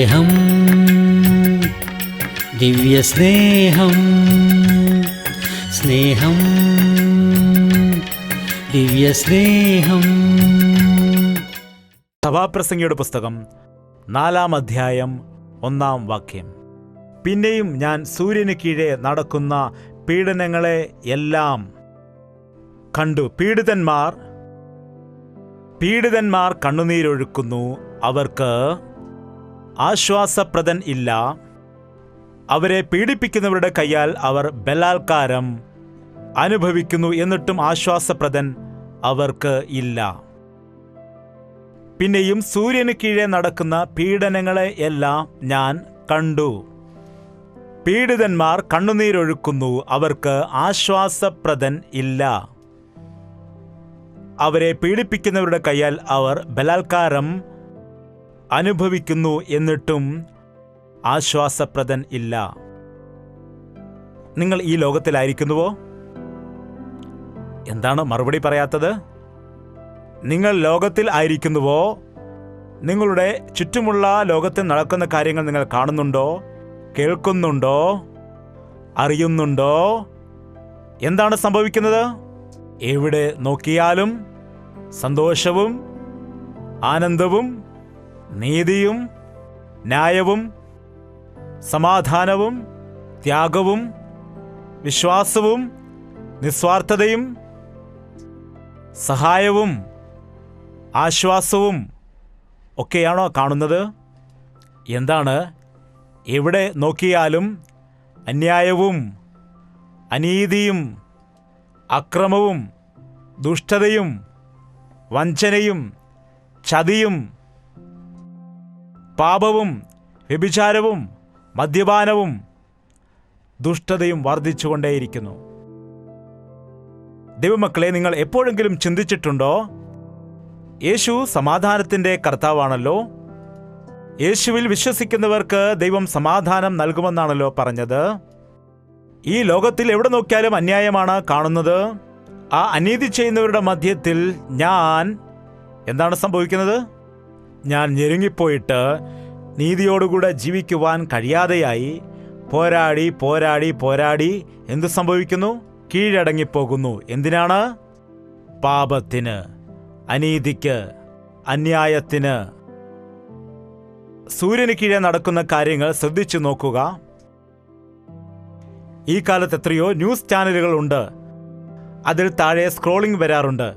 സ്നേഹം, ദിവ്യസ്നേഹം, സ്നേഹം, ദിവ്യസ്നേഹം. സഭാപ്രസംഗിയുടെ പുസ്തകം 4-ാം അധ്യായം 1-ാം വാക്യം. പിന്നെയും ഞാൻ സൂര്യന് കീഴെ നടക്കുന്ന പീഡനങ്ങളെ എല്ലാം കണ്ടു. പീഡിതന്മാർ കണ്ണുനീരൊഴുക്കുന്നു, അവർക്ക് ആശ്വാസപ്രദൻ ഇല്ല. അവരെ പീഡിപ്പിക്കുന്നവരുടെ കയ്യാൽ അവർ ബലാത്കാരം അനുഭവിക്കുന്നു, എന്നിട്ടും ആശ്വാസപ്രദൻ അവർക്ക് ഇല്ല. പിന്നെയും സൂര്യന് കീഴെ നടക്കുന്ന പീഡനങ്ങളെ എല്ലാം ഞാൻ കണ്ടു. പീഡിതന്മാർ കണ്ണുനീരൊഴുക്കുന്നു, അവർക്ക് ആശ്വാസപ്രദൻ ഇല്ല. അവരെ പീഡിപ്പിക്കുന്നവരുടെ കയ്യാൽ അവർ ബലാത്കാരം അനുഭവിക്കുന്നു, എന്നിട്ടും ആശ്വാസപ്രദൻ ഇല്ല. നിങ്ങൾ ഈ ലോകത്തിലായിരിക്കുന്നുവോ? എന്താണ് മറുപടി പറയാത്തത്? നിങ്ങൾ ലോകത്തിൽ ആയിരിക്കുന്നുവോ? നിങ്ങളുടെ ചുറ്റുമുള്ള ലോകത്തിൽ നടക്കുന്ന കാര്യങ്ങൾ നിങ്ങൾ കാണുന്നുണ്ടോ, കേൾക്കുന്നുണ്ടോ, അറിയുന്നുണ്ടോ? എന്താണ് സംഭവിക്കുന്നത്? എവിടെ നോക്കിയാലും സന്തോഷവും ആനന്ദവും നീതിയും ന്യായവും സമാധാനവും ത്യാഗവും വിശ്വാസവും നിസ്വാർത്ഥതയും സഹായവും ആശ്വാസവും ഒക്കെയാണോ കാണുന്നത്? എന്താണ്? എവിടെ നോക്കിയാലും അന്യായവും അനീതിയും അക്രമവും ദുഷ്ടതയും വഞ്ചനയും ചതിയും പാപവും വ്യഭിചാരവും മദ്യപാനവും ദുഷ്ടതയും വർദ്ധിച്ചുകൊണ്ടേയിരിക്കുന്നു. ദൈവമക്കളെ, നിങ്ങൾ എപ്പോഴെങ്കിലും ചിന്തിച്ചിട്ടുണ്ടോ? യേശു സമാധാനത്തിൻ്റെ കർത്താവാണല്ലോ. യേശുവിൽ വിശ്വസിക്കുന്നവർക്ക് ദൈവം സമാധാനം നൽകുമെന്നാണല്ലോ പറഞ്ഞത്. ഈ ലോകത്തിൽ എവിടെ നോക്കിയാലും അന്യായമാണ് കാണുന്നത്. ആ അനീതി ചെയ്യുന്നവരുടെ മധ്യത്തിൽ എന്താണ് സംഭവിക്കുന്നത്? ഞാൻ ഞെരുങ്ങിപ്പോയിട്ട് നീതിയോടുകൂടെ ജീവിക്കുവാൻ കഴിയാതെയായി പോരാടി പോരാടി പോരാടി എന്തു സംഭവിക്കുന്നു? കീഴടങ്ങിപ്പോകുന്നു. എന്തിനാണ്? പാപത്തിന്, അനീതിക്ക്, അന്യായത്തിന്. സൂര്യന് കീഴെ നടക്കുന്ന കാര്യങ്ങൾ ശ്രദ്ധിച്ചു നോക്കുക. ഈ കാലത്ത് എത്രയോ ന്യൂസ് ചാനലുകൾ ഉണ്ട്. അതിൽ താഴെ സ്ക്രോളിംഗ് വരാറുണ്ട്.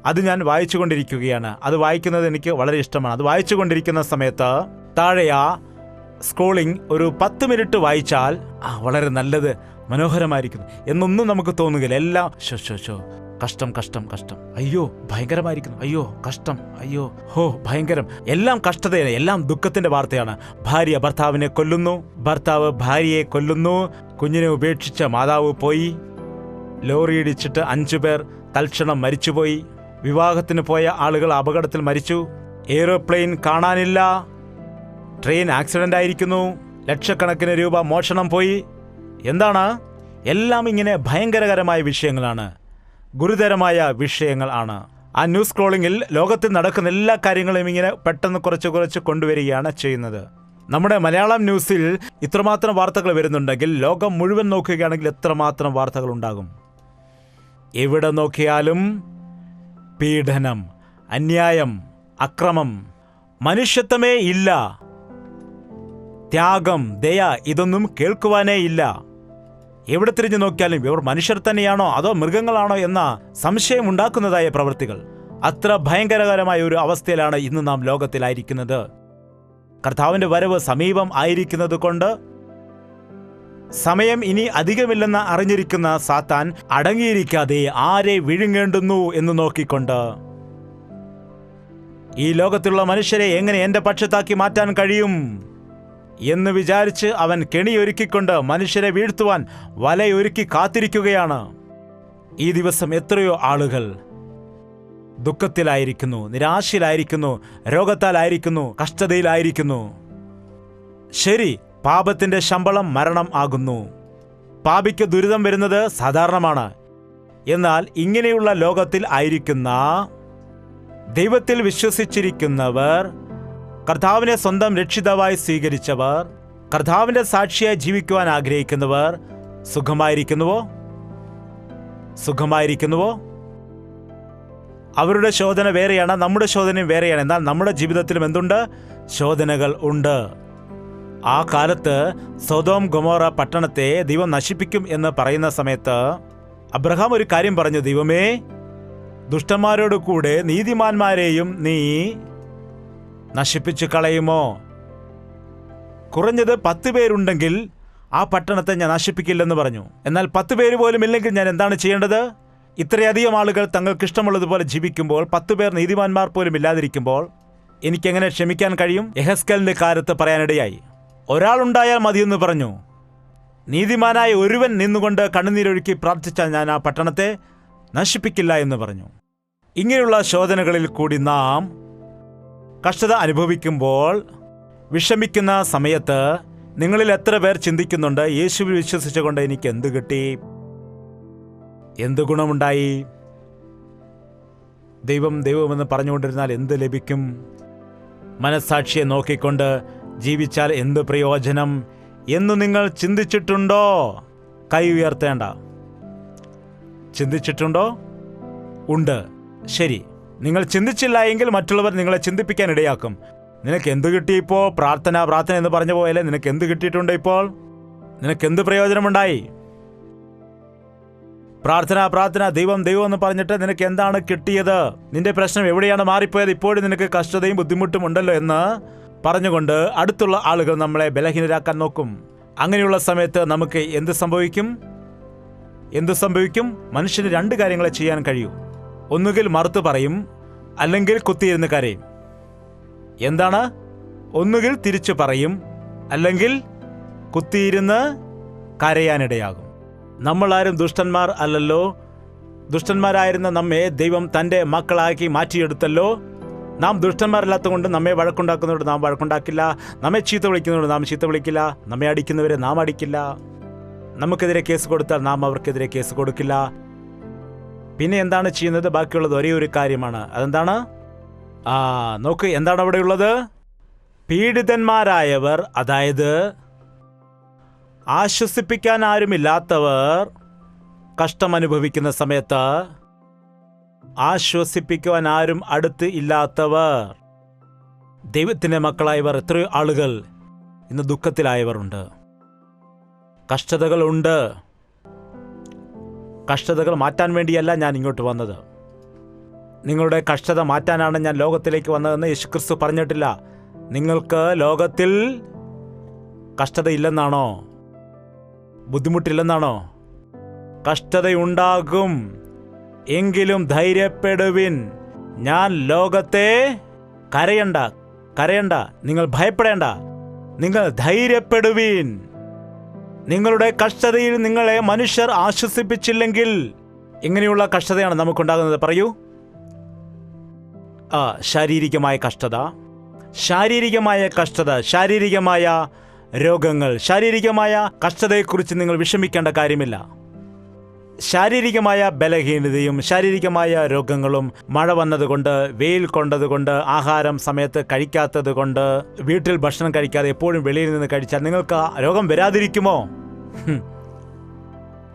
അത് ഞാൻ വായിച്ചുകൊണ്ടിരിക്കുകയാണ്. അത് വായിക്കുന്നത് എനിക്ക് വളരെ ഇഷ്ടമാണ്. അത് വായിച്ചുകൊണ്ടിരിക്കുന്ന സമയത്ത് താഴെ സ്ക്രോളിംഗ് ഒരു 10 മിനിറ്റ് വായിച്ചാൽ വളരെ നല്ലത്, മനോഹരമായിരിക്കുന്നു എന്നൊന്നും നമുക്ക് തോന്നുകയില്ല. എല്ലാം കഷ്ടം കഷ്ടം കഷ്ടം, അയ്യോ ഭയങ്കരമായിരിക്കുന്നു, അയ്യോ കഷ്ടം, അയ്യോ ഹോ ഭയങ്കരം, എല്ലാം കഷ്ടതയാണ്, എല്ലാം ദുഃഖത്തിന്റെ വാർത്തയാണ്. ഭാര്യ ഭർത്താവിനെ കൊല്ലുന്നു, ഭർത്താവ് ഭാര്യയെ കൊല്ലുന്നു, കുഞ്ഞിനെ ഉപേക്ഷിച്ച മാതാവ് പോയി, ലോറി ഇടിച്ചിട്ട് 5 പേർ തൽക്ഷണം മരിച്ചുപോയി, വിവാഹത്തിന് പോയ ആളുകൾ അപകടത്തിൽ മരിച്ചു, എയ്റോപ്ലെയിൻ കാണാനില്ല, ട്രെയിൻ ആക്സിഡന്റ് ആയിരിക്കുന്നു, ലക്ഷക്കണക്കിന് രൂപ മോഷണം പോയി. എന്താണ്? എല്ലാം ഇങ്ങനെ ഭയങ്കരകരമായ വിഷയങ്ങളാണ്, ഗുരുതരമായ വിഷയങ്ങൾ ആണ്. ആ ന്യൂസ് സ്ക്രോളിങ്ങിൽ ലോകത്തിൽ നടക്കുന്ന എല്ലാ കാര്യങ്ങളും ഇങ്ങനെ പെട്ടെന്ന് കുറച്ച് കൊണ്ടുവരികയാണ് ചെയ്യുന്നത്. നമ്മുടെ മലയാളം ന്യൂസിൽ ഇത്രമാത്രം വാർത്തകൾ വരുന്നുണ്ടെങ്കിൽ ലോകം മുഴുവൻ നോക്കുകയാണെങ്കിൽ എത്രമാത്രം വാർത്തകൾ ഉണ്ടാകും. എവിടെ നോക്കിയാലും പീഡനം, അന്യായം, അക്രമം, മനുഷ്യത്വമേ ഇല്ല, ത്യാഗം, ദയ, ഇതൊന്നും കേൾക്കുവാനേ ഇല്ല. എവിടെ തിരിഞ്ഞു നോക്കിയാലും ഇവർ മനുഷ്യർ തന്നെയാണോ അതോ മൃഗങ്ങളാണോ എന്ന സംശയം ഉണ്ടാക്കുന്നതായ പ്രവൃത്തികൾ. അത്ര ഭയങ്കരകരമായ ഒരു അവസ്ഥയിലാണ് ഇന്ന് നാം ലോകത്തിലായിരിക്കുന്നത്. കർത്താവിന്റെ വരവ് സമീപം ആയിരിക്കുന്നത് കൊണ്ട് സമയം ഇനി അധികമില്ലെന്ന് അറിഞ്ഞിരിക്കുന്ന സാത്താൻ അടങ്ങിയിരിക്കാതെ ആരെ വിഴുങ്ങേണ്ടുന്നു എന്ന് നോക്കിക്കൊണ്ട് ഈ ലോകത്തിലുള്ള മനുഷ്യരെ എങ്ങനെ എന്റെ പക്ഷത്താക്കി മാറ്റാൻ കഴിയും എന്ന് വിചാരിച്ച് അവൻ കെണിയൊരുക്കിക്കൊണ്ട് മനുഷ്യരെ വീഴ്ത്തുവാൻ വലയൊരുക്കി കാത്തിരിക്കുകയാണ്. ഈ ദിവസം എത്രയോ ആളുകൾ ദുഃഖത്തിലായിരിക്കുന്നു, നിരാശയിലായിരിക്കുന്നു, രോഗത്താലായിരിക്കുന്നു, കഷ്ടതയിലായിരിക്കുന്നു. ശരി, പാപത്തിന്റെ ശമ്പളം മരണം ആകുന്നു. പാപിക്ക് ദുരിതം വരുന്നത് സാധാരണമാണ്. എന്നാൽ ഇങ്ങനെയുള്ള ലോകത്തിൽ ആയിരിക്കുന്ന ദൈവത്തിൽ വിശ്വസിച്ചിരിക്കുന്നവർ കർത്താവിനെ സ്വന്തം രക്ഷിതാവായി സ്വീകരിച്ചവർ, കർത്താവിന്റെ സാക്ഷിയായി ജീവിക്കുവാൻ ആഗ്രഹിക്കുന്നവർ സുഖമായിരിക്കുന്നുവോ? അവരുടെ ശോധന വേറെയാണ്, നമ്മുടെ ശോധനയും വേറെയാണ്. എന്നാൽ നമ്മുടെ ജീവിതത്തിലും എന്തുണ്ട്? ശോധനകൾ ഉണ്ട്. ആ കാലത്ത് സൊദോം ഗൊമോറ പട്ടണത്തെ ദൈവം നശിപ്പിക്കും എന്ന് പറയുന്ന സമയത്ത് അബ്രഹാം ഒരു കാര്യം പറഞ്ഞു: ദൈവമേ, ദുഷ്ടന്മാരോട് കൂടെ നീതിമാന്മാരെയും നീ നശിപ്പിച്ചു കളയുമോ? കുറഞ്ഞത് 10 പേരുണ്ടെങ്കിൽ ആ പട്ടണത്തെ ഞാൻ നശിപ്പിക്കില്ലെന്ന് പറഞ്ഞു. എന്നാൽ 10 പേര് പോലും ഇല്ലെങ്കിൽ ഞാൻ എന്താണ് ചെയ്യേണ്ടത്? ഇത്രയധികം ആളുകൾ തങ്ങൾക്ക് ഇഷ്ടമുള്ളതുപോലെ ജീവിക്കുമ്പോൾ, 10 പേർ നീതിമാന്മാർ പോലും ഇല്ലാതിരിക്കുമ്പോൾ എനിക്കെങ്ങനെ ക്ഷമിക്കാൻ കഴിയും? യെഹെസ്കേലിന്റെ കാലത്ത് പറയാനിടയായി, ഒരാളുണ്ടായാൽ മതിയെന്ന് പറഞ്ഞു. നീതിമാനായ ഒരുവൻ നിന്നുകൊണ്ട് കണ്ണുനീരൊഴുക്കി പ്രാർത്ഥിച്ചാൽ ഞാൻ ആ പട്ടണത്തെ നശിപ്പിക്കില്ല എന്ന് പറഞ്ഞു. ഇങ്ങനെയുള്ള ശോധനകളിൽ കൂടി നാം കഷ്ടത അനുഭവിക്കുമ്പോൾ, വിഷമിക്കുന്ന സമയത്ത് നിങ്ങളിൽ എത്ര പേർ ചിന്തിക്കുന്നുണ്ട്, യേശുവിൽ വിശ്വസിച്ചുകൊണ്ട് എനിക്ക് എന്ത് കിട്ടി, എന്ത് ഗുണമുണ്ടായി? ദൈവമെന്ന് പറഞ്ഞുകൊണ്ടിരുന്നാൽ എന്ത് ലഭിക്കും? മനസ്സാക്ഷിയെ നോക്കിക്കൊണ്ട് ജീവിച്ചാൽ എന്ത് പ്രയോജനം എന്ന് നിങ്ങൾ ചിന്തിച്ചിട്ടുണ്ടോ? കൈ ഉയർത്തേണ്ട. ചിന്തിച്ചിട്ടുണ്ടോ? ഉണ്ട്. ശരി, നിങ്ങൾ ചിന്തിച്ചില്ല എങ്കിൽ മറ്റുള്ളവർ നിങ്ങളെ ചിന്തിപ്പിക്കാൻ ഇടയാക്കും. നിനക്ക് എന്ത് കിട്ടി ഇപ്പോൾ? പ്രാർത്ഥന എന്ന് പറഞ്ഞ പോലെ നിനക്ക് എന്ത് കിട്ടിയിട്ടുണ്ട് ഇപ്പോൾ? നിനക്ക് എന്ത് പ്രയോജനമുണ്ടായി? പ്രാർത്ഥന, ദൈവം എന്ന് പറഞ്ഞിട്ട് നിനക്ക് എന്താണ് കിട്ടിയത്? നിന്റെ പ്രശ്നം എവിടെയാണ് മാറിപ്പോയത്? ഇപ്പോഴും നിനക്ക് കഷ്ടതയും ബുദ്ധിമുട്ടും ഉണ്ടല്ലോ എന്ന് പറഞ്ഞുകൊണ്ട് അടുത്തുള്ള ആളുകൾ നമ്മളെ ബലഹീനരാക്കാൻ നോക്കും. അങ്ങനെയുള്ള സമയത്ത് നമുക്ക് എന്ത് സംഭവിക്കും? മനുഷ്യന് 2 കാര്യങ്ങളെ ചെയ്യാൻ കഴിയൂ. ഒന്നുകിൽ മറുത്തു പറയും, അല്ലെങ്കിൽ കുത്തിയിരുന്ന് കരയും. എന്താണ്? ഒന്നുകിൽ തിരിച്ചു പറയും, അല്ലെങ്കിൽ കുത്തിയിരുന്ന് കരയാനിടയാകും. നമ്മളാരും ദുഷ്ടന്മാർ അല്ലല്ലോ. ദുഷ്ടന്മാരായിരുന്ന നമ്മെ ദൈവം തൻ്റെ മക്കളാക്കി മാറ്റിയെടുത്തല്ലോ. നാം ദുഷ്ടന്മാരല്ലാത്തതുകൊണ്ട് നമ്മെ വഴക്കുണ്ടാക്കുന്നവരോട് നാം വഴക്കുണ്ടാക്കില്ല, നമ്മെ ചീത്ത വിളിക്കുന്നവരോട് നാം ചീത്ത വിളിക്കില്ല, നമ്മെ അടിക്കുന്നവരെ നാം അടിക്കില്ല, നമുക്കെതിരെ കേസ് കൊടുത്താൽ നാം അവർക്കെതിരെ കേസ് കൊടുക്കില്ല. പിന്നെ എന്താണ് ചെയ്യുന്നത്? ബാക്കിയുള്ളത് ഒരേ ഒരു കാര്യമാണ്. അതെന്താണ്? നോക്ക്, എന്താണ് അവിടെയുള്ളത്? പീഡിതന്മാരായവർ, അതായത് ആശ്വസിപ്പിക്കാൻ ആരുമില്ലാത്തവർ, കഷ്ടമനുഭവിക്കുന്ന സമയത്ത് ആശ്വസിപ്പിക്കുവാൻ ആരും അടുത്ത് ഇല്ലാത്തവർ, ദൈവത്തിൻ്റെ മക്കളായവർ എത്രയോ ആളുകൾ ഇന്ന് ദുഃഖത്തിലായവരുണ്ട്. കഷ്ടതകളുണ്ട്. കഷ്ടതകൾ മാറ്റാൻ വേണ്ടിയല്ല ഞാൻ ഇങ്ങോട്ട് വന്നത്. നിങ്ങളുടെ കഷ്ടത മാറ്റാനാണ് ഞാൻ ലോകത്തിലേക്ക് വന്നതെന്ന് യേശുക്രിസ്തു പറഞ്ഞിട്ടില്ല. നിങ്ങൾക്ക് ലോകത്തിൽ കഷ്ടതയില്ലെന്നാണോ? ബുദ്ധിമുട്ടില്ലെന്നാണോ? കഷ്ടതയുണ്ടാകും, എങ്കിലും ധൈര്യപ്പെടുവിൻ. ഞാൻ ലോകത്തെ കരയണ്ട, നിങ്ങൾ ഭയപ്പെടേണ്ട, നിങ്ങൾ ധൈര്യപ്പെടുവിൻ. നിങ്ങളുടെ കഷ്ടതയിൽ നിങ്ങളെ മനുഷ്യർ ആശ്വസിപ്പിച്ചില്ലെങ്കിൽ എങ്ങനെയുള്ള കഷ്ടതയാണ് നമുക്കുണ്ടാകുന്നത്? പറയൂ. ശാരീരികമായ കഷ്ടത, ശാരീരികമായ രോഗങ്ങൾ, ശാരീരികമായ കഷ്ടതയെക്കുറിച്ച് നിങ്ങൾ വിഷമിക്കേണ്ട കാര്യമില്ല. ശാരീരികമായ ബലഹീനതയും ശാരീരികമായ രോഗങ്ങളും, മഴ വന്നതുകൊണ്ട്, വെയിൽ കൊണ്ടതുകൊണ്ട്, ആഹാരം സമയത്ത് കഴിക്കാത്തത് കൊണ്ട്, വീട്ടിൽ ഭക്ഷണം കഴിക്കാതെ എപ്പോഴും വെളിയിൽ നിന്ന് കഴിച്ചാൽ നിങ്ങൾക്ക് രോഗം വരാതിരിക്കുമോ?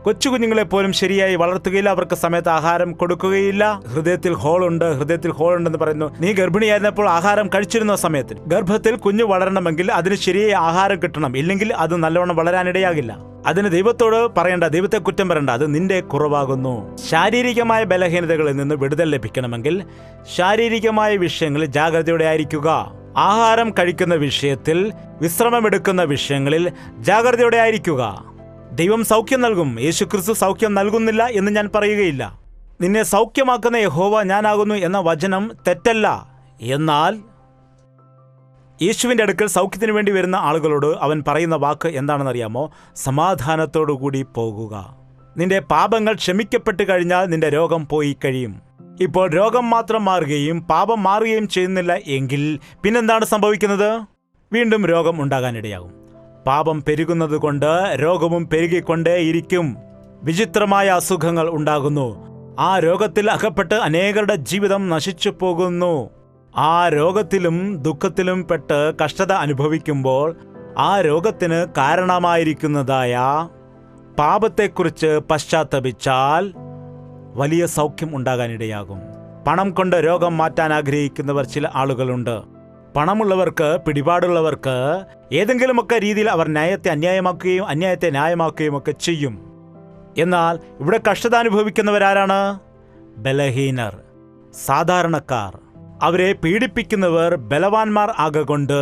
കൊച്ചു കുഞ്ഞുങ്ങളെപ്പോലും ശരിയായി വളർത്തുകയില്ല, അവർക്ക് സമയത്ത് ആഹാരം കൊടുക്കുകയില്ല. ഹൃദയത്തിൽ ഹോളുണ്ടെന്ന് പറയുന്നു. നീ ഗർഭിണിയായിരുന്നപ്പോൾ ആഹാരം കഴിച്ചിരുന്ന സമയത്ത് ഗർഭത്തിൽ കുഞ്ഞു വളരണമെങ്കിൽ അതിന് ശരിയായ ആഹാരം കിട്ടണം, ഇല്ലെങ്കിൽ അത് നല്ലവണ്ണം വളരാനിടയാകില്ല. അതിന് ദൈവത്തോട് പറയണ്ട, ദൈവത്തെ കുറ്റം പറയണ്ട, അത് നിന്റെ കുറവാകുന്നു. ശാരീരികമായ ബലഹീനതകളിൽ നിന്ന് വിടുതൽ ലഭിക്കണമെങ്കിൽ ശാരീരികമായ വിഷയങ്ങളിൽ ജാഗ്രതയോടെ ആയിരിക്കുക. ആഹാരം കഴിക്കുന്ന വിഷയത്തിൽ, വിശ്രമമെടുക്കുന്ന വിഷയങ്ങളിൽ ജാഗ്രതയോടെ ആയിരിക്കുക. ദൈവം സൗഖ്യം നൽകും. യേശുക്രിസ്തു സൗഖ്യം നൽകുന്നില്ല എന്ന് ഞാൻ പറയുകയില്ല. നിന്നെ സൗഖ്യമാക്കുന്ന യഹോവ ഞാനാകുന്നു എന്ന വചനം തെറ്റല്ല. എന്നാൽ യേശുവിൻ്റെ അടുക്കൽ സൗഖ്യത്തിന് വേണ്ടി വരുന്ന ആളുകളോട് അവൻ പറയുന്ന വാക്ക് എന്താണെന്നറിയാമോ? സമാധാനത്തോടുകൂടി പോകുക. നിന്റെ പാപങ്ങൾ ക്ഷമിക്കപ്പെട്ട് കഴിഞ്ഞാൽ നിന്റെ രോഗം പോയി കഴിയും. ഇപ്പോൾ രോഗം മാത്രം മാറുകയും പാപം മാറുകയും ചെയ്യുന്നില്ല എങ്കിൽ പിന്നെന്താണ് സംഭവിക്കുന്നത്? വീണ്ടും രോഗം ഉണ്ടാകാനിടയാകും. പാപം പെരുകുന്നത് കൊണ്ട് രോഗവും പെരുകിക്കൊണ്ടേയിരിക്കും. വിചിത്രമായ അസുഖങ്ങൾ ഉണ്ടാകുന്നു. ആ രോഗത്തിൽ അകപ്പെട്ട് അനേകരുടെ ജീവിതം നശിച്ചു പോകുന്നു. ആ രോഗത്തിലും ദുഃഖത്തിലും പെട്ട് കഷ്ടത അനുഭവിക്കുമ്പോൾ ആ രോഗത്തിന് കാരണമായിരിക്കുന്നതായ പാപത്തെക്കുറിച്ച് പശ്ചാത്തപിച്ചാൽ വലിയ സൗഖ്യം ഉണ്ടാകാനിടയാകും. പണം കൊണ്ട് രോഗം മാറ്റാൻ ആഗ്രഹിക്കുന്നവർ ചില ആളുകളുണ്ട്. പണമുള്ളവർക്ക്, പിടിപാടുള്ളവർക്ക് ഏതെങ്കിലുമൊക്കെ രീതിയിൽ അവർ ന്യായത്തെ അന്യായമാക്കുകയും അന്യായത്തെ ന്യായമാക്കുകയും ഒക്കെ ചെയ്യും. എന്നാൽ ഇവിടെ കഷ്ടത അനുഭവിക്കുന്നവരാരാണ്? ബലഹീനർ, സാധാരണക്കാർ. അവരെ പീഡിപ്പിക്കുന്നവർ ബലവാന്മാർ ആകൊണ്ട്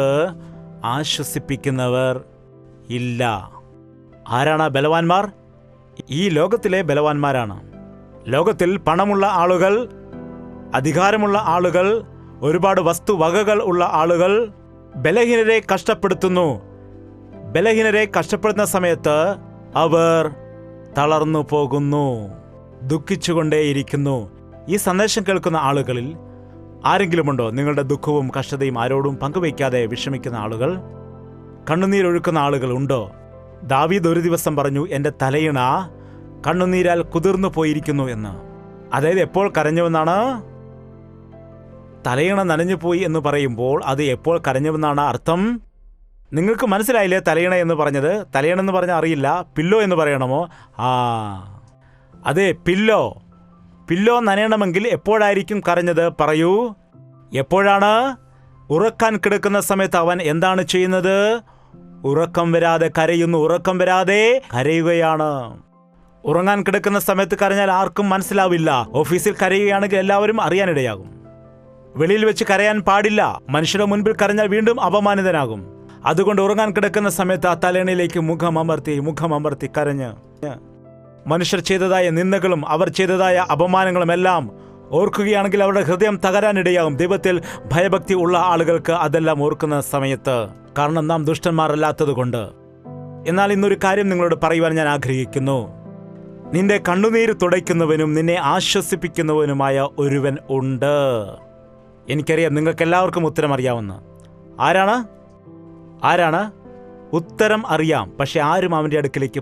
ആശ്വസിപ്പിക്കുന്നവർ ഇല്ല. ആരാണ് ബലവാന്മാർ? ഈ ലോകത്തിലെ ബലവാന്മാരാണ്. ലോകത്തിൽ പണമുള്ള ആളുകൾ, അധികാരമുള്ള ആളുകൾ, ഒരുപാട് വസ്തുവകകൾ ഉള്ള ആളുകൾ ബലഹീനരെ കഷ്ടപ്പെടുത്തുന്നു. ബലഹീനരെ കഷ്ടപ്പെടുന്ന സമയത്ത് അവർ തളർന്നു പോകുന്നു, ദുഃഖിച്ചുകൊണ്ടേയിരിക്കുന്നു. ഈ സന്ദേശം കേൾക്കുന്ന ആളുകളിൽ ആരെങ്കിലുമുണ്ടോ നിങ്ങളുടെ ദുഃഖവും കഷ്ടതയും ആരോടും പങ്കുവയ്ക്കാതെ വിഷമിക്കുന്ന ആളുകൾ, കണ്ണുനീരൊഴുക്കുന്ന ആളുകൾ ഉണ്ടോ? ദാവീദ് ഒരു ദിവസം പറഞ്ഞു, എൻ്റെ തലയിണ കണ്ണുനീരാൽ കുതിർന്നു പോയിരിക്കുന്നു എന്ന്. അതായത് എപ്പോൾ കരഞ്ഞുവെന്നാണ്? തലയിണ നനഞ്ഞുപോയി എന്ന് പറയുമ്പോൾ അത് എപ്പോൾ കരഞ്ഞുവെന്നാണ് അർത്ഥം. നിങ്ങൾക്ക് മനസ്സിലായില്ലേ തലയിണ എന്ന് പറഞ്ഞത്? തലയിണ എന്ന് പറഞ്ഞാൽ അറിയില്ല, പില്ലോ എന്ന് പറയണമോ? അതെ, പില്ലോ നനയണമെങ്കിൽ എപ്പോഴായിരിക്കും കരഞ്ഞത്? പറയൂ, എപ്പോഴാണ്? ഉറക്കാൻ കിടക്കുന്ന സമയത്ത് അവൻ എന്താണ് ചെയ്യുന്നത്? ഉറക്കം വരാതെ കരയുന്നു. ഉറക്കം വരാതെ കരയുകയാണ്. ഉറങ്ങാൻ കിടക്കുന്ന സമയത്ത് കരഞ്ഞാൽ ആർക്കും മനസ്സിലാവില്ല. ഓഫീസിൽ കരയുകയാണെങ്കിൽ എല്ലാവരും അറിയാനിടയാകും. വെളിയിൽ വെച്ച് കരയാൻ പാടില്ല. മനുഷ്യരുടെ മുൻപിൽ കരഞ്ഞാൽ വീണ്ടും അപമാനിതനാകും. അതുകൊണ്ട് ഉറങ്ങാൻ കിടക്കുന്ന സമയത്ത് ആ തലയിണയിലേക്ക് മുഖമമർത്തി കരഞ്ഞ് മനുഷ്യർ ചെയ്തതായ നിന്ദകളും അവർ ചെയ്തതായ അപമാനങ്ങളും എല്ലാം ഓർക്കുകയാണെങ്കിൽ അവരുടെ ഹൃദയം തകരാനിടയാകും. ദൈവത്തിൽ ഭയഭക്തി ഉള്ള ആളുകൾക്ക് അതെല്ലാം ഓർക്കുന്ന സമയത്ത്, കാരണം നാം ദുഷ്ടന്മാരല്ലാത്തത് കൊണ്ട്. എന്നാൽ ഇന്നൊരു കാര്യം നിങ്ങളോട് പറയുവാൻ ഞാൻ ആഗ്രഹിക്കുന്നു. നിന്റെ കണ്ണുനീര് തുടയ്ക്കുന്നവനും നിന്നെ ആശ്വസിപ്പിക്കുന്നവനുമായ ഒരുവൻ ഉണ്ട്. എനിക്കറിയാം നിങ്ങൾക്ക് എല്ലാവർക്കും ഉത്തരം അറിയാവുന്ന ആരാണ്? ഉത്തരം അറിയാം, പക്ഷെ ആരും അവൻ്റെ അടുക്കിലേക്ക്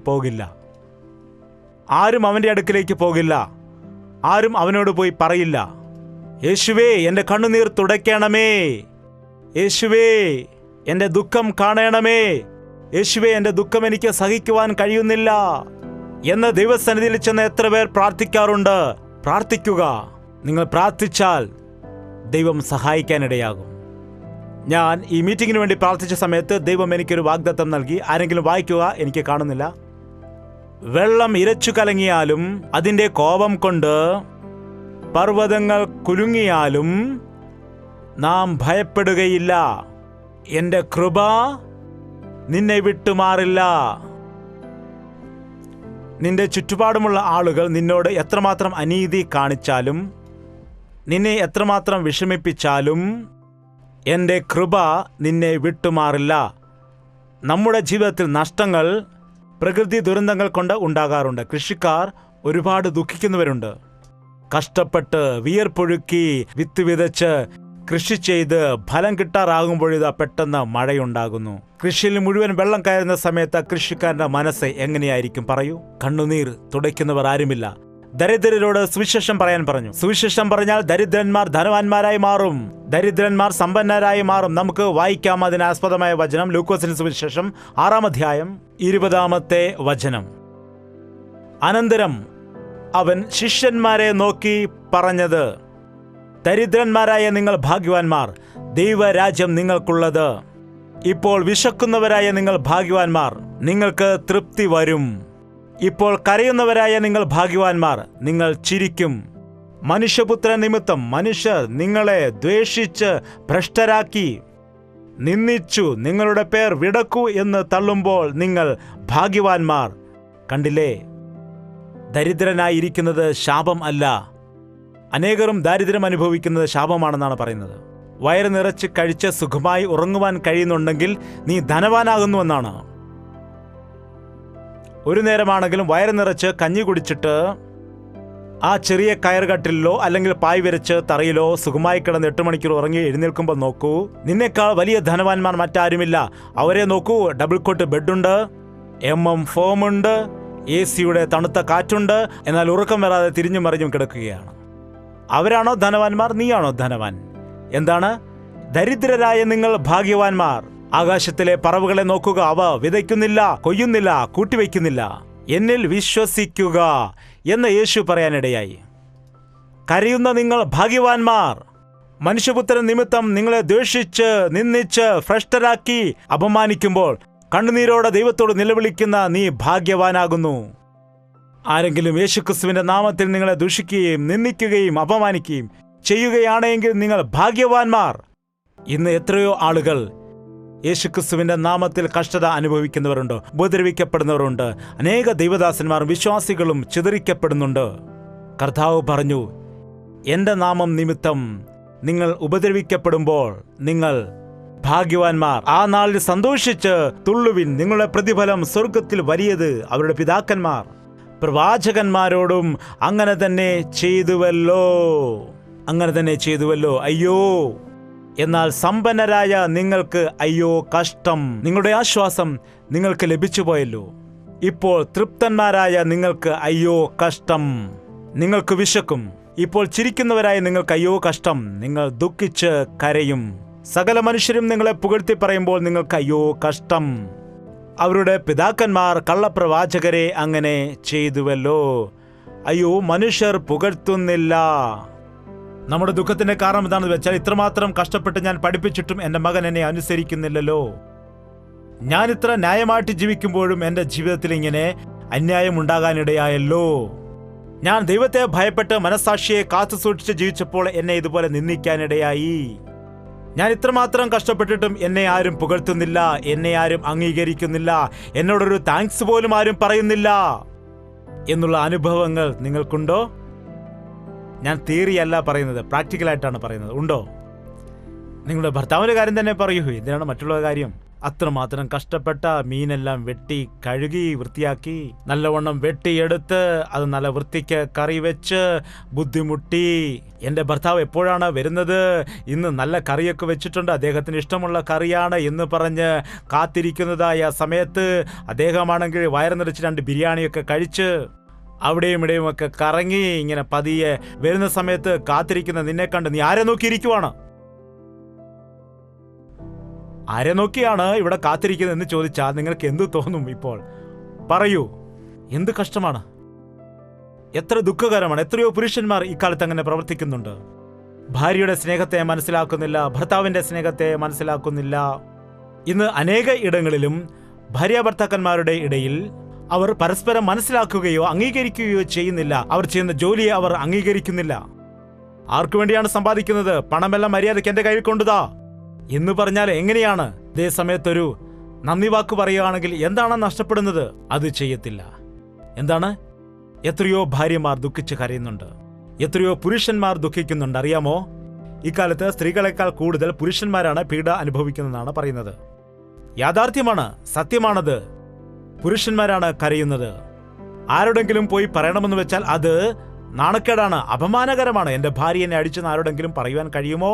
പോകില്ല. ആരും അവനോട് പോയി പറയില്ല, യേശുവേ എൻ്റെ കണ്ണുനീർ തുടയ്ക്കണമേ, യേശുവേ എൻ്റെ ദുഃഖം കാണണമേ, യേശുവേ എൻ്റെ ദുഃഖം എനിക്ക് സഹിക്കുവാൻ കഴിയുന്നില്ല എന്ന് ദൈവസന്നിധിയിൽ ചെന്ന് എത്ര പേർ പ്രാർത്ഥിക്കാറുണ്ട്? പ്രാർത്ഥിക്കുക. നിങ്ങൾ പ്രാർത്ഥിച്ചാൽ ദൈവം സഹായിക്കാനിടയാകും. ഞാൻ ഈ മീറ്റിങ്ങിന് വേണ്ടി പ്രാർത്ഥിച്ച സമയത്ത് ദൈവം എനിക്കൊരു വാഗ്ദത്തം നൽകി. ആരെങ്കിലും വായിക്കുക, എനിക്ക് കാണുന്നില്ല. വെള്ളം ഇരച്ചു കലങ്ങിയാലും അതിൻ്റെ കോപം കൊണ്ട് പർവ്വതങ്ങൾ കുലുങ്ങിയാലും നാം ഭയപ്പെടുകയില്ല. എൻ്റെ കൃപ നിന്നെ വിട്ടുമാറില്ല. നിന്റെ ചുറ്റുപാടുമുള്ള ആളുകൾ നിന്നോട് എത്രമാത്രം അനീതി കാണിച്ചാലും, നിന്നെ എത്രമാത്രം വിഷമിപ്പിച്ചാലും എൻ്റെ കൃപ നിന്നെ വിട്ടുമാറില്ല. നമ്മുടെ ജീവിതത്തിൽ നഷ്ടങ്ങൾ പ്രകൃതി ദുരന്തങ്ങൾ കൊണ്ട് ഉണ്ടാകാറുണ്ട്. കൃഷിക്കാർ ഒരുപാട് ദുഃഖിക്കുന്നവരുണ്ട്. കഷ്ടപ്പെട്ട് വിയർപ്പൊഴുക്കി വിത്ത് വിതച്ച് കൃഷി ചെയ്ത് ഫലം കിട്ടാറാകുമ്പോഴിതാ പെട്ടെന്ന് മഴയുണ്ടാകുന്നു. കൃഷിയിൽ മുഴുവൻ വെള്ളം കയറുന്ന സമയത്ത് കൃഷിക്കാരന്റെ മനസ്സ് എങ്ങനെയായിരിക്കും? പറയൂ. കണ്ണുനീർ തുടയ്ക്കുന്നവർ ആരുമില്ല. ദരിദ്രരോട് സുവിശേഷം പറയാൻ പറഞ്ഞു. സുവിശേഷം പറഞ്ഞാൽ ദരിദ്രന്മാർ ധനവാന്മാരായി മാറും, ദരിദ്രന്മാർ സമ്പന്നരായി മാറും. നമുക്ക് വായിക്കാം അതിനാസ്പദമായ വചനം. ലൂക്കോസിന്റെ സുവിശേഷം 6-ാം അധ്യായം 20-ാമത്തെ വചനം. അനന്തരം അവൻ ശിഷ്യന്മാരെ നോക്കി പറഞ്ഞത്, ദരിദ്രന്മാരായ നിങ്ങൾ ഭാഗ്യവാന്മാർ, ദൈവരാജ്യം നിങ്ങൾക്കുള്ളത്. ഇപ്പോൾ വിശക്കുന്നവരായ നിങ്ങൾ ഭാഗ്യവാന്മാർ, നിങ്ങൾക്ക് തൃപ്തി വരും. ഇപ്പോൾ കരയുന്നവരായ നിങ്ങൾ ഭാഗ്യവാന്മാർ, നിങ്ങൾ ചിരിക്കും. മനുഷ്യപുത്രൻ നിമിത്തം മനുഷ്യർ നിങ്ങളെ ദ്വേഷിച്ച് ഭ്രഷ്ടരാക്കി നിന്ദിച്ചു നിങ്ങളുടെ പേർ വിടക്കൂ എന്ന് തള്ളുമ്പോൾ നിങ്ങൾ ഭാഗ്യവാന്മാർ. കണ്ടില്ലേ, ദരിദ്രനായിരിക്കുന്നത് ശാപം അല്ല. അനേകരും ദാരിദ്ര്യം അനുഭവിക്കുന്നത് ശാപമാണെന്നാണ് പറയുന്നത്. വയറ് നിറച്ച് കഴിച്ച് സുഖമായി ഉറങ്ങുവാൻ കഴിയുന്നുണ്ടെങ്കിൽ നീ ധനവാനാകുന്നുവെന്നാണ്. ഒരു നേരമാണെങ്കിലും വയറ് നിറച്ച് കഞ്ഞി കുടിച്ചിട്ട് ആ ചെറിയ കയറുകട്ടിലോ അല്ലെങ്കിൽ പായ് വിരച്ച് തറയിലോ സുഖമായി കിടന്ന് 8 മണിക്കൂർ ഉറങ്ങി എഴുന്നേൽക്കുമ്പോൾ നോക്കൂ, നിന്നേക്കാൾ വലിയ ധനവാന്മാർ മറ്റാരുമില്ല. അവരെ നോക്കൂ, ഡബിൾ കോട്ട് ബെഡുണ്ട്, ഫോമുണ്ട്, AC-യുടെ തണുത്ത കാറ്റുണ്ട്, എന്നാൽ ഉറക്കം വരാതെ തിരിഞ്ഞും മറിഞ്ഞും കിടക്കുകയാണ്. അവരാണോ ധനവാന്മാർ? നീയാണോ ധനവാൻ? എന്താണ്? ദരിദ്രരായ നിങ്ങൾ ഭാഗ്യവാന്മാർ. ആകാശത്തിലെ പറവുകളെ നോക്കുക, അവ വിതയ്ക്കുന്നില്ല, കൊയ്യുന്നില്ല, കൂട്ടിവെക്കുന്നില്ല. എന്നിൽ വിശ്വസിക്കുക എന്ന് യേശു പറയാനിടയായി. കരയുന്ന നിങ്ങൾ ഭാഗ്യവാന്മാർ. മനുഷ്യപുത്രൻ നിമിത്തം നിങ്ങളെ ദ്വേഷിച്ച്, നിന്ദിച്ച്, ഭ്രഷ്ടരാക്കി അപമാനിക്കുമ്പോൾ കണ്ണുനീരോടെ ദൈവത്തോട് നിലവിളിക്കുന്ന നീ ഭാഗ്യവാനാകുന്നു. ആരെങ്കിലും യേശുക്രിസ്തുവിന്റെ നാമത്തിൽ നിങ്ങളെ ദുഷിക്കുകയും നിന്ദിക്കുകയും അപമാനിക്കുകയും ചെയ്യുകയാണെങ്കിൽ നിങ്ങൾ ഭാഗ്യവാന്മാർ. ഇന്ന് എത്രയോ ആളുകൾ യേശുക്രിസ്തുവിന്റെ നാമത്തിൽ കഷ്ടത അനുഭവിക്കുന്നവരുണ്ട്, ഉപദ്രവിക്കപ്പെടുന്നവരുണ്ട്. അനേക ദൈവദാസന്മാരും വിശ്വാസികളും ചിതറിക്കപ്പെടുന്നുണ്ട്. കർത്താവ് പറഞ്ഞു, എന്റെ നാമം നിമിത്തം നിങ്ങൾ ഉപദ്രവിക്കപ്പെടുമ്പോൾ നിങ്ങൾ ഭാഗ്യവാന്മാർ. ആ നാളിൽ സന്തോഷിച്ച് തുള്ളുവിൻ, നിങ്ങളുടെ പ്രതിഫലം സ്വർഗത്തിൽ വലിയത്. അവരുടെ പിതാക്കന്മാർ പ്രവാചകന്മാരോടും അങ്ങനെ തന്നെ ചെയ്തുവല്ലോ, അങ്ങനെ തന്നെ ചെയ്തുവല്ലോ. അയ്യോ, എന്നാൽ സമ്പന്നരായ നിങ്ങൾക്ക് അയ്യോ കഷ്ടം. നിങ്ങളുടെ ആശ്വാസം നിങ്ങൾക്ക് ലഭിച്ചു പോയല്ലോ. ഇപ്പോൾ തൃപ്തന്മാരായ നിങ്ങൾക്ക് അയ്യോ കഷ്ടം. നിങ്ങൾക്ക് വിശക്കും. ഇപ്പോൾ ചിരിക്കുന്നവരായ നിങ്ങൾക്ക് അയ്യോ കഷ്ടം. നിങ്ങൾ ദുഃഖിച്ച് കരയും. സകല മനുഷ്യരും നിങ്ങളെ പുകഴ്ത്തി പറയുമ്പോൾ നിങ്ങൾക്ക് അയ്യോ കഷ്ടം. അവരുടെ പിതാക്കന്മാർ കള്ളപ്രവാചകരെ അങ്ങനെ ചെയ്തുവല്ലോ. അയ്യോ, മനുഷ്യർ പുകഴ്ത്തുന്നില്ല. നമ്മുടെ ദുഃഖത്തിന്റെ കാരണം എന്താണെന്ന് വെച്ചാൽ, ഇത്രമാത്രം കഷ്ടപ്പെട്ട് ഞാൻ പഠിപ്പിച്ചിട്ടും എൻ്റെ മകൻ എന്നെ അനുസരിക്കുന്നില്ലല്ലോ. ഞാൻ ഇത്ര ന്യായമായിട്ട് ജീവിക്കുമ്പോഴും എൻ്റെ ജീവിതത്തിൽ ഇങ്ങനെ അന്യായം ഉണ്ടാകാനിടയായല്ലോ. ഞാൻ ദൈവത്തെ ഭയപ്പെട്ട് മനസാക്ഷിയെ കാത്തു സൂക്ഷിച്ച് ജീവിച്ചപ്പോൾ എന്നെ ഇതുപോലെ നിന്ദിക്കാനിടയായി. ഞാൻ ഇത്രമാത്രം കഷ്ടപ്പെട്ടിട്ടും എന്നെ ആരും പുകഴ്ത്തുന്നില്ല, എന്നെ ആരും അംഗീകരിക്കുന്നില്ല, എന്നോടൊരു താങ്ക്സ് പോലും ആരും പറയുന്നില്ല എന്നുള്ള അനുഭവങ്ങൾ നിങ്ങൾക്കുണ്ടോ? ഞാൻ തിയറിയല്ല പറയുന്നത്, പ്രാക്ടിക്കലായിട്ടാണ് പറയുന്നത്. ഉണ്ടോ? നിങ്ങളുടെ ഭർത്താവിൻ്റെ കാര്യം തന്നെ പറയൂ. എന്തിനാണ് മറ്റുള്ള കാര്യം? അത്രമാത്രം കഷ്ടപ്പെട്ട മീനെല്ലാം വെട്ടി കഴുകി വൃത്തിയാക്കി നല്ലവണ്ണം വെട്ടിയെടുത്ത് അത് നല്ല വൃത്തിക്ക് കറി വെച്ച് ബുദ്ധിമുട്ടി. എൻ്റെ ഭർത്താവ് എപ്പോഴാണ് വരുന്നത്? ഇന്ന് നല്ല കറിയൊക്കെ വെച്ചിട്ടുണ്ട്, അദ്ദേഹത്തിന് ഇഷ്ടമുള്ള കറിയാണ് എന്ന് പറഞ്ഞ് കാത്തിരിക്കുന്നതായ സമയത്ത് അദ്ദേഹമാണെങ്കിൽ വയറ് നിറച്ച് 2 ബിരിയാണിയൊക്കെ കഴിച്ച് അവിടെയും ഇവിടെയും ഒക്കെ കറങ്ങി ഇങ്ങനെ പതിയെ വരുന്ന സമയത്ത് കാത്തിരിക്കുന്ന നിന്നെ കണ്ട് നീ ആരെ നോക്കിയിരിക്കുവാണ്? ആരെ നോക്കിയാണ് ഇവിടെ കാത്തിരിക്കുന്നത് എന്ന് ചോദിച്ചാൽ നിങ്ങൾക്ക് എന്തു തോന്നും? ഇപ്പോൾ പറയൂ, എന്ത് കഷ്ടമാണ്, എത്ര ദുഃഖകരമാണ്. എത്രയോ പുരുഷന്മാർ ഇക്കാലത്ത് അങ്ങനെ പ്രവർത്തിക്കുന്നുണ്ട്. ഭാര്യയുടെ സ്നേഹത്തെ മനസ്സിലാക്കുന്നില്ല, ഭർത്താവിന്റെ സ്നേഹത്തെ മനസ്സിലാക്കുന്നില്ല. ഇന്ന് അനേക ഇടങ്ങളിലും ഭാര്യ ഭർത്താക്കന്മാരുടെ ഇടയിൽ അവർ പരസ്പരം മനസ്സിലാക്കുകയോ അംഗീകരിക്കുകയോ ചെയ്യുന്നില്ല. അവർ ചെയ്യുന്ന ജോലിയെ അവർ അംഗീകരിക്കുന്നില്ല. ആർക്കു വേണ്ടിയാണ് സമ്പാദിക്കുന്നത്? പണമെല്ലാം മര്യാദയ്ക്ക് എൻ്റെ കയ്യിൽ കൊണ്ടുതാ എന്ന് പറഞ്ഞാൽ എങ്ങനെയാണ്? അതേ സമയത്തൊരു നന്ദി വാക്ക് പറയുകയാണെങ്കിൽ എന്താണ് നഷ്ടപ്പെടുന്നത്? അത് ചെയ്യത്തില്ല. എന്താണ്? എത്രയോ ഭാര്യമാർ ദുഃഖിച്ച് കരയുന്നുണ്ട്, എത്രയോ പുരുഷന്മാർ ദുഃഖിക്കുന്നുണ്ട്. അറിയാമോ, ഇക്കാലത്ത് സ്ത്രീകളെക്കാൾ കൂടുതൽ പുരുഷന്മാരാണ് പീഡ അനുഭവിക്കുന്നതെന്നാണ് പറയുന്നത്. യാഥാർത്ഥ്യമാണ്, സത്യമാണത്. പുരുഷന്മാരാണ് കരയുന്നത്. ആരോടെങ്കിലും പോയി പറയണമെന്ന് വെച്ചാൽ അത് നാണക്കേടാണ്, അപമാനകരമാണ്. എൻ്റെ ഭാര്യ എന്നെ അടിച്ചെന്ന് ആരോടെങ്കിലും പറയുവാൻ കഴിയുമോ?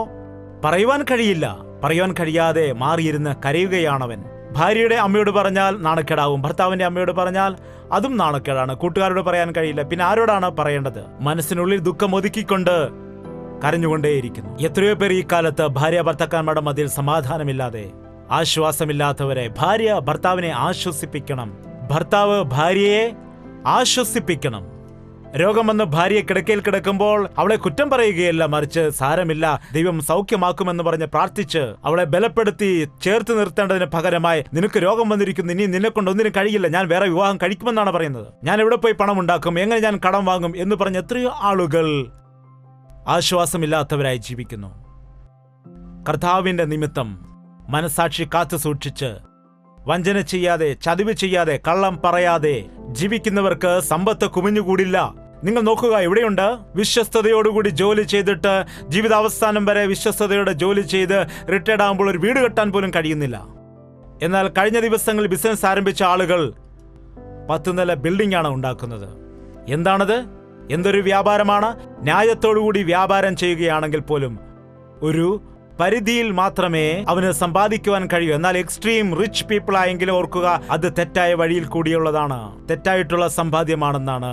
പറയുവാൻ കഴിയില്ല. പറയുവാൻ കഴിയാതെ മാറിയിരുന്ന് കരയുകയാണവൻ. ഭാര്യയുടെ അമ്മയോട് പറഞ്ഞാൽ നാണക്കേടാവും, ഭർത്താവിന്റെ അമ്മയോട് പറഞ്ഞാൽ അതും നാണക്കേടാണ്. കൂട്ടുകാരോട് പറയാൻ കഴിയില്ല, പിന്നെ ആരോടാണ് പറയേണ്ടത്? മനസ്സിനുള്ളിൽ ദുഃഖം ഒതുക്കിക്കൊണ്ട് കരഞ്ഞുകൊണ്ടേയിരിക്കുന്നു. എത്രയോ പേർ ഈ കാലത്ത് ഭാര്യ ഭർത്താക്കന്മാരുടെ മധ്യയിൽ സമാധാനമില്ലാതെ, ആശ്വാസമില്ലാത്തവരെ. ഭാര്യ ഭർത്താവിനെ ആശ്വസിപ്പിക്കണം, ഭർത്താവ് ഭാര്യയെ ആശ്വസിപ്പിക്കണം. രോഗം വന്ന് ഭാര്യ കിടക്കയിൽ കിടക്കുമ്പോൾ അവളെ കുറ്റം പറയുകയല്ല, മറിച്ച് സാരമില്ല, ദൈവം സൗഖ്യമാക്കുമെന്ന് പറഞ്ഞ് പ്രാർത്ഥിച്ച് അവളെ ബലപ്പെടുത്തി ചേർത്ത് നിർത്തേണ്ടതിന് പകരമായി നിനക്ക് രോഗം വന്നിരിക്കുന്നു, ഇനി നിന്നെക്കൊണ്ട് ഒന്നിനും കഴിയില്ല, ഞാൻ വേറെ വിവാഹം കഴിക്കുമെന്നാണ് പറയുന്നത്. ഞാൻ എവിടെ പോയി പണം ഉണ്ടാക്കും, എങ്ങനെ ഞാൻ കടം വാങ്ങും എന്ന് പറഞ്ഞ് എത്രയോ ആളുകൾ ആശ്വാസമില്ലാത്തവരായി ജീവിക്കുന്നു. കർത്താവിന്റെ നിമിത്തം മനസാക്ഷി കാത്തു സൂക്ഷിച്ച് വഞ്ചന ചെയ്യാതെ, ചതിവ് ചെയ്യാതെ, കള്ളം പറയാതെ ജീവിക്കുന്നവർക്ക് സമ്പത്ത് കുമിഞ്ഞുകൂടില്ല. നിങ്ങൾ നോക്കുക, എവിടെയുണ്ട്? വിശ്വസ്തയോടുകൂടി ജോലി ചെയ്തിട്ട് ജീവിതാവസാനം വരെ വിശ്വസ്തയോടെ ജോലി ചെയ്ത് റിട്ടയർഡ് ആകുമ്പോൾ ഒരു വീട് കെട്ടാൻ പോലും കഴിയുന്നില്ല. എന്നാൽ കഴിഞ്ഞ ദിവസങ്ങളിൽ ബിസിനസ് ആരംഭിച്ച ആളുകൾ 10 നില ബിൽഡിംഗ് ആണ് ഉണ്ടാക്കുന്നത്. എന്താണത്? എന്തൊരു വ്യാപാരമാണ്! ന്യായത്തോടുകൂടി വ്യാപാരം ചെയ്യുകയാണെങ്കിൽ പോലും ഒരു പരിധിയിൽ മാത്രമേ അവന് സമ്പാദിക്കുവാൻ കഴിയൂ. എന്നാൽ എക്സ്ട്രീം റിച്ച് പീപ്പിൾ ആയെങ്കിലും ഓർക്കുക, അത് തെറ്റായ വഴിയിൽ കൂടിയുള്ളതാണ്, തെറ്റായിട്ടുള്ള സമ്പാദ്യമാണെന്നാണ്.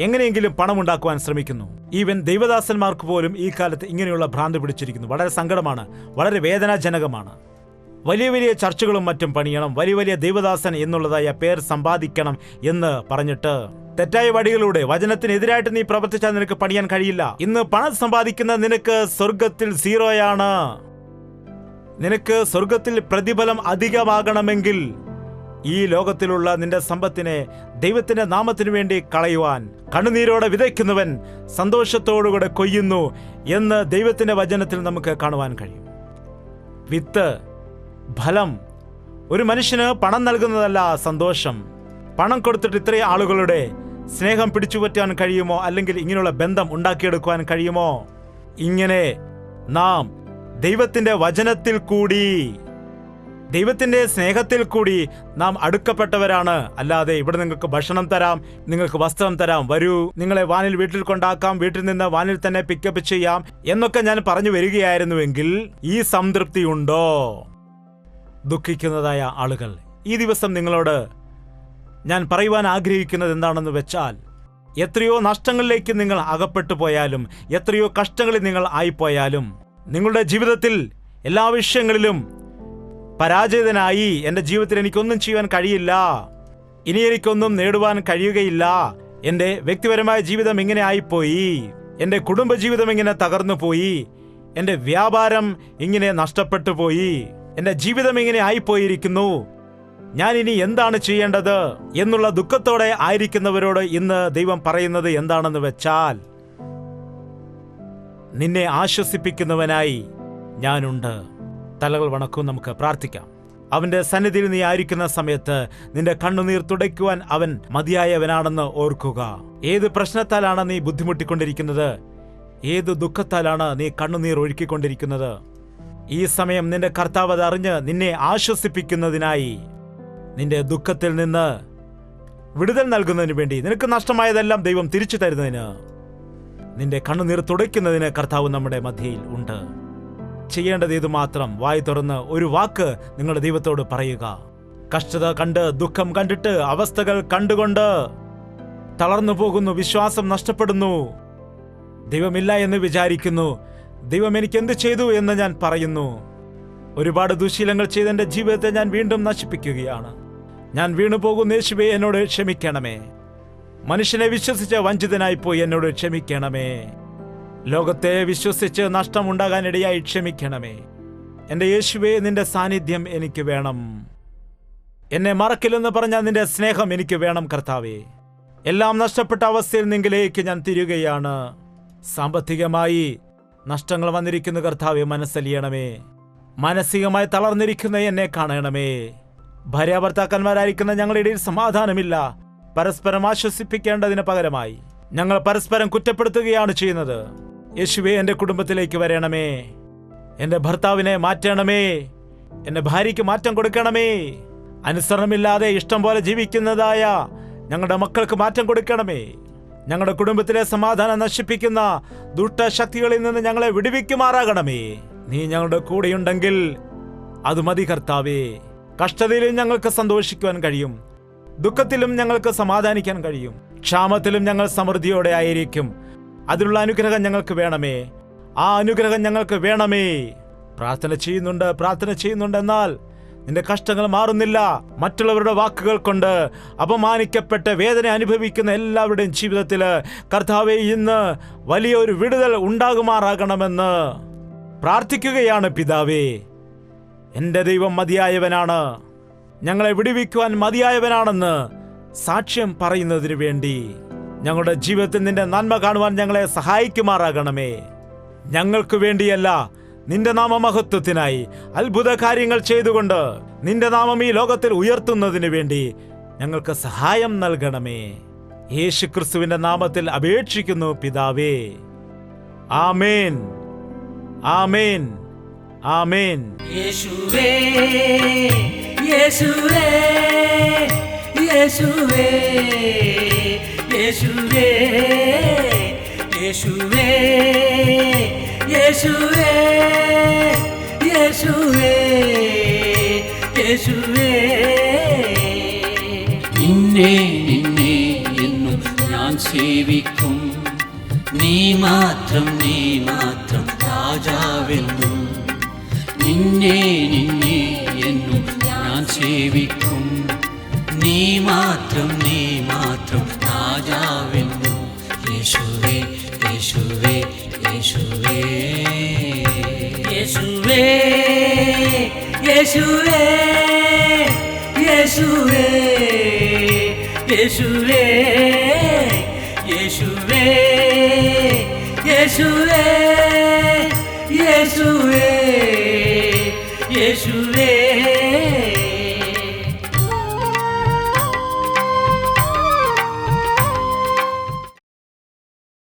എങ്ങനെയെങ്കിലും പണമുണ്ടാക്കുവാൻ ശ്രമിക്കുന്നു. ഈവൻ ദൈവദാസന്മാർക്ക് പോലും ഈ കാലത്ത് ഇങ്ങനെയുള്ള ഭ്രാന്ത് പിടിച്ചിരിക്കുന്നു. വളരെ സങ്കടമാണ്, വളരെ വേദനാജനകമാണ്. വലിയ വലിയ ചർച്ചകളും മറ്റും പണിയണം, വലിയ വലിയ ദൈവദാസൻ എന്നുള്ളതായ പേർ സമ്പാദിക്കണം എന്ന് പറഞ്ഞിട്ട് തെറ്റായ വഴികളിലൂടെ വചനത്തിനെതിരായിട്ട് നീ പ്രവർത്തിച്ചാൽ നിനക്ക് പണിയാൻ കഴിയില്ല. ഇന്ന് പണം സമ്പാദിക്കുന്ന നിനക്ക് സ്വർഗത്തിൽ സീറോയാണ്. നിനക്ക് സ്വർഗത്തിൽ പ്രതിഫലം അധികമാകണമെങ്കിൽ ഈ ലോകത്തിലുള്ള നിന്റെ സമ്പത്തിനെ ദൈവത്തിന്റെ നാമത്തിനു വേണ്ടി കളയുവാൻ, കണ്ണുനീരോടെ വിതയ്ക്കുന്നവൻ സന്തോഷത്തോടുകൂടെ കൊയ്യുന്നു എന്ന് ദൈവത്തിന്റെ വചനത്തിൽ നമുക്ക് കാണുവാൻ കഴിയും. വിത്ത്, ഫലം. ഒരു മനുഷ്യന് പണം നൽകുന്നതല്ല സന്തോഷം. പണം കൊടുത്തിട്ട് ഇത്രയും ആളുകളുടെ സ്നേഹം പിടിച്ചുപറ്റാൻ കഴിയുമോ? അല്ലെങ്കിൽ ഇങ്ങനെയുള്ള ബന്ധം ഉണ്ടാക്കിയെടുക്കുവാൻ കഴിയുമോ? ഇങ്ങനെ നാം ദൈവത്തിന്റെ വചനത്തിൽ കൂടി, ദൈവത്തിന്റെ സ്നേഹത്തിൽ കൂടി നാം അടുക്കപ്പെട്ടവരാണ്. അല്ലാതെ ഇവിടെ നിങ്ങൾക്ക് ഭക്ഷണം തരാം, നിങ്ങൾക്ക് വസ്ത്രം തരാം, വരൂ, നിങ്ങളെ വാനിൽ വീട്ടിൽ കൊണ്ടാക്കാം, വീട്ടിൽ നിന്ന് വാനിൽ തന്നെ പിക്കപ്പ് ചെയ്യാം എന്നൊക്കെ ഞാൻ പറഞ്ഞു വരികയായിരുന്നുവെങ്കിൽ ഈ സംതൃപ്തി ഉണ്ടോ? ദുഃഖിക്കുന്നതായ ആളുകൾ, ഈ ദിവസം നിങ്ങളോട് ഞാൻ പറയുവാൻ ആഗ്രഹിക്കുന്നത് എന്താണെന്ന് വെച്ചാൽ, എത്രയോ നഷ്ടങ്ങളിലേക്ക് നിങ്ങൾ അകപ്പെട്ടു പോയാലും, എത്രയോ കഷ്ടങ്ങളിൽ നിങ്ങൾ ആയിപ്പോയാലും, നിങ്ങളുടെ ജീവിതത്തിൽ എല്ലാ വിഷയങ്ങളിലും പരാജയനായി, എൻ്റെ ജീവിതത്തിൽ എനിക്കൊന്നും ചെയ്യാൻ കഴിയില്ല, ഇനി എനിക്കൊന്നും നേടുവാൻ കഴിയുകയില്ല, എൻ്റെ വ്യക്തിപരമായ ജീവിതം ഇങ്ങനെ ആയിപ്പോയി, എൻ്റെ കുടുംബജീവിതം ഇങ്ങനെ തകർന്നു പോയി, എൻ്റെ വ്യാപാരം ഇങ്ങനെ നഷ്ടപ്പെട്ടു പോയി, എൻ്റെ ജീവിതം ഇങ്ങനെ ആയിപ്പോയിരിക്കുന്നു, ഞാൻ ഇനി എന്താണ് ചെയ്യേണ്ടത് എന്നുള്ള ദുഃഖത്തോടെ ആയിരിക്കുന്നവരോട് ഇന്ന് ദൈവം പറയുന്നത് എന്താണെന്ന് വെച്ചാൽ, നിന്നെ ആശ്വസിപ്പിക്കുന്നവനായി ഞാനുണ്ട്. തലകൾ വണക്കും, നമുക്ക് പ്രാർത്ഥിക്കാം. അവന്റെ സന്നിധിയിൽ നീ ആയിരിക്കുന്ന സമയത്ത് നിന്റെ കണ്ണുനീർ തുടയ്ക്കുവാൻ അവൻ മതിയായവനാണെന്ന് ഓർക്കുക. ഏത് പ്രശ്നത്താലാണ് നീ ബുദ്ധിമുട്ടിക്കൊണ്ടിരിക്കുന്നത്? ഏത് ദുഃഖത്താലാണ് നീ കണ്ണുനീർ ഒഴുക്കിക്കൊണ്ടിരിക്കുന്നത്? ഈ സമയം നിന്റെ കർത്താവ് അത് അറിഞ്ഞ് നിന്നെ ആശ്വസിപ്പിക്കുന്നതിനായി, നിന്റെ ദുഃഖത്തിൽ നിന്ന് വിടുതൽ നൽകുന്നതിന് വേണ്ടി, നിനക്ക് നഷ്ടമായതെല്ലാം ദൈവം തിരിച്ചു തരുന്നതിന്, നിന്റെ കണ്ണുനീർ തുടയ്ക്കുന്നതിന് കർത്താവ് നമ്മുടെ മധ്യയിൽ ഉണ്ട്. ചെയ്യേണ്ടത് ഇത് മാത്രം. വായി തുറന്ന് ഒരു വാക്ക് നിങ്ങളുടെ ദൈവത്തോട് പറയുക. കഷ്ടത കണ്ട്, ദുഃഖം കണ്ടിട്ട്, അവസ്ഥകൾ കണ്ടുകൊണ്ട് തളർന്നു പോകുന്നു, വിശ്വാസം നഷ്ടപ്പെടുന്നു, ദൈവമില്ല എന്ന് വിചാരിക്കുന്നു, ദൈവം എനിക്ക് എന്ത് ചെയ്തു എന്ന് ഞാൻ പറയുന്നു, ഒരുപാട് ദുശീലങ്ങൾ ചെയ്ത് എൻ്റെ ജീവിതത്തെ ഞാൻ വീണ്ടും നശിപ്പിക്കുകയാണ്, ഞാൻ വീണു പോകുന്ന യേശുവേ എന്നോട് ക്ഷമിക്കണമേ, മനുഷ്യനെ വിശ്വസിച്ച് വഞ്ചിതനായിപ്പോയി എന്നോട് ക്ഷമിക്കണമേ, ലോകത്തെ വിശ്വസിച്ച് നഷ്ടമുണ്ടാകാനിടയായി ക്ഷമിക്കണമേ. എൻ്റെ യേശുവേ, നിന്റെ സാന്നിധ്യം എനിക്ക് വേണം. എന്നെ മറക്കില്ലെന്ന് പറഞ്ഞാൽ നിന്റെ സ്നേഹം എനിക്ക് വേണം കർത്താവേ. എല്ലാം നഷ്ടപ്പെട്ട അവസ്ഥയിൽ നിങ്കിലേക്ക് ഞാൻ തിരിയുകയാണ്. സാമ്പത്തികമായി നഷ്ടങ്ങൾ വന്നിരിക്കുന്ന കർത്താവെ മനസ്സലിയണമേ. മാനസികമായി തളർന്നിരിക്കുന്ന എന്നെ കാണണമേ. ഭാര്യാഭർത്താക്കന്മാരായിരിക്കുന്ന ഞങ്ങളുടെ ഇടയിൽ സമാധാനമില്ല. പരസ്പരം ആശ്വസിപ്പിക്കേണ്ടതിന് പകരമായി ഞങ്ങൾ പരസ്പരം കുറ്റപ്പെടുത്തുകയാണ് ചെയ്യുന്നത്. യേശുവേ, എൻ്റെ കുടുംബത്തിലേക്ക് വരണമേ. എൻ്റെ ഭർത്താവിനെ മാറ്റണമേ. എൻ്റെ ഭാര്യയ്ക്ക് മാറ്റം കൊടുക്കണമേ. അനുസരണമില്ലാതെ ഇഷ്ടം പോലെ ജീവിക്കുന്നതായ ഞങ്ങളുടെ മക്കൾക്ക് മാറ്റം കൊടുക്കണമേ. ഞങ്ങളുടെ കുടുംബത്തിലെ സമാധാനം നശിപ്പിക്കുന്ന ദുഷ്ടശക്തികളിൽ നിന്ന് ഞങ്ങളെ വിടുവിക്കുമാറാകണമേ. നീ ഞങ്ങളുടെ കൂടെയുണ്ടെങ്കിൽ അത് മതി കർത്താവേ. കഷ്ടതയിലും ഞങ്ങൾക്ക് സന്തോഷിക്കുവാൻ കഴിയും, ദുഃഖത്തിലും ഞങ്ങൾക്ക് സമാധാനിക്കാൻ കഴിയും, ക്ഷാമത്തിലും ഞങ്ങൾ സമൃദ്ധിയോടെ ആയിരിക്കും. അതിനുള്ള അനുഗ്രഹം ഞങ്ങൾക്ക് വേണമേ. ആ അനുഗ്രഹം ഞങ്ങൾക്ക് വേണമേ. പ്രാർത്ഥന ചെയ്യുന്നുണ്ട്, എന്നാൽ നിന്റെ കഷ്ടങ്ങൾ മാറുന്നില്ല. മറ്റുള്ളവരുടെ വാക്കുകൾ കൊണ്ട് അപമാനിക്കപ്പെട്ട് വേദന അനുഭവിക്കുന്ന എല്ലാവരുടെയും ജീവിതത്തിൽ കർത്താവേ, ഇന്ന് വലിയൊരു വിടുതൽ ഉണ്ടാകുമാറാകണമെന്ന് പ്രാർത്ഥിക്കുകയാണ് പിതാവേ. എൻ്റെ ദൈവം മതിയായവനാണ്, ഞങ്ങളെ വിടുവിക്കുവാൻ മതിയായവനാണെന്ന് സാക്ഷ്യം പറയുന്നതിന് വേണ്ടി ഞങ്ങളുടെ ജീവിതത്തിൽ നിന്റെ നന്മ കാണുവാൻ ഞങ്ങളെ സഹായിക്കുമാറാകണമേ. ഞങ്ങൾക്ക് വേണ്ടിയല്ല, നിന്റെ നാമമഹത്വത്തിനായി അത്ഭുത കാര്യങ്ങൾ ചെയ്തുകൊണ്ട് നിന്റെ നാമം ഈ ലോകത്തിൽ ഉയർത്തുന്നതിന് വേണ്ടി ഞങ്ങൾക്ക് സഹായം നൽകണമേ. യേശുക്രിസ്തുവിന്റെ നാമത്തിൽ അപേക്ഷിക്കുന്നു പിതാവേ. ആമേൻ, ആമേൻ, ആമേൻ. യേശുവേ, യേശുവേ, യേശുവേ, യേശുവേ, യേശുവേ, യേശുവേ, യേശുവേ, യേശുവേ. നിന്നെ നിന്നെ എന്നും ഞാൻ സേവിക്കും. നീ മാത്രം രാജാവെന്നും, നിന്നെ എന്നും ഞാൻ സേവിക്കും. നീ മാത്രം രാജാവെന്നും. യേശുവേ യേശുവേ യേശുവേ യേശുവേ യേശുവേ യേശുവേ യേശുവേ യേശുവേ യേശുവേ യേശുവേ യേശുവേ